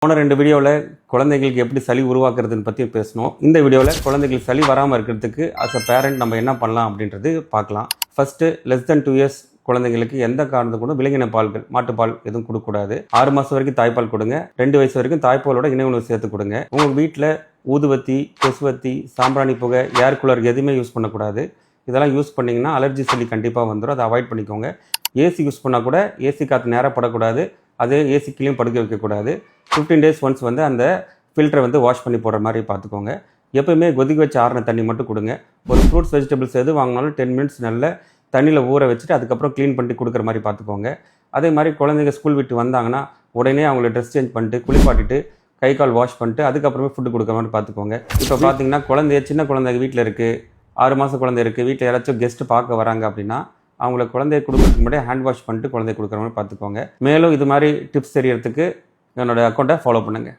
போன 2 வீடியோவில் குழந்தைகளுக்கு எப்படி சளி உருவாக்குறதுன்னு பற்றி பேசணும். இந்த வீடியோவில் குழந்தைகளுக்கு சளி வராமல் இருக்கிறதுக்கு அஸ் அ பேரண்ட் நம்ம என்ன பண்ணலாம் அப்படின்றது பார்க்கலாம். ஃபஸ்ட்டு less than 2 years குழந்தைங்களுக்கு எந்த காரணத்தை கூட விலங்கின பால்கள் மாட்டுப்பால் எதுவும் கொடுக்கக்கூடாது. 6 மாதம் வரைக்கும் தாய்ப்பால் கொடுங்க. 2 வயசு வரைக்கும் தாய்ப்பாலோட இணை உணவு சேர்த்து கொடுங்க. உங்கள் வீட்டில் ஊதுவத்தி, கொசுவத்தி, சாம்பிராணி புகை, ஏர் கூலர் எதுவுமே யூஸ் பண்ணக்கூடாது. இதெல்லாம் யூஸ் பண்ணிங்கன்னா அலர்ஜி சளி கண்டிப்பாக வந்துடும். அதை அவாய்ட் பண்ணிக்கோங்க. ஏசி யூஸ் பண்ணால் கூட ஏசி காற்று நேராக படக்கூடாது. அதே ஏசி கீழே படுக்க வைக்கக்கூடாது. 15 days ஒன்ஸ் அந்த ஃபில்டரை வாஷ் பண்ணி போடுற மாதிரி பார்த்துக்கோங்க. எப்போயுமே கொதிக்க வச்சு ஆறின தண்ணி மட்டும் கொடுங்க. ஒரு ஃப்ரூட்ஸ் வெஜிடபிள்ஸ் எது வாங்கினாலும் 10 minutes நல்ல தண்ணியில் ஊற வச்சுட்டு அதுக்கப்புறம் க்ளீன் பண்ணி கொடுக்குற மாதிரி பார்த்துக்கோங்க. அதே மாதிரி குழந்தைங்க ஸ்கூல் விட்டு வந்தாங்கன்னா உடனே அவங்கள ட்ரெஸ் சேஞ்ச் பண்ணிட்டு குளிப்பாட்டிட்டு கை கால் வாஷ் பண்ணிட்டு அதுக்கப்புறமே ஃபுட்டு கொடுக்குற மாதிரி பார்த்துக்கோங்க. இப்போ பார்த்தீங்கன்னா சின்ன குழந்தை வீட்டில் இருக்குது, 6 மாதம் குழந்தை இருக்குது, வீட்டில் யாராச்சும் கெஸ்ட்டு பார்க்க வராங்க அப்படின்னா அவங்கள குழந்தைய கொடுக்கறதுக்கு முன்னாடி ஹேண்ட் வாஷ் பண்ணிட்டு குழந்தைய கொடுக்குற மாதிரி பார்த்துக்கோங்க. மேலும் இது மாதிரி டிப்ஸ் தெரியறதுக்கு என்னோடய அக்கௌண்ட்டை ஃபாலோ பண்ணுங்கள்.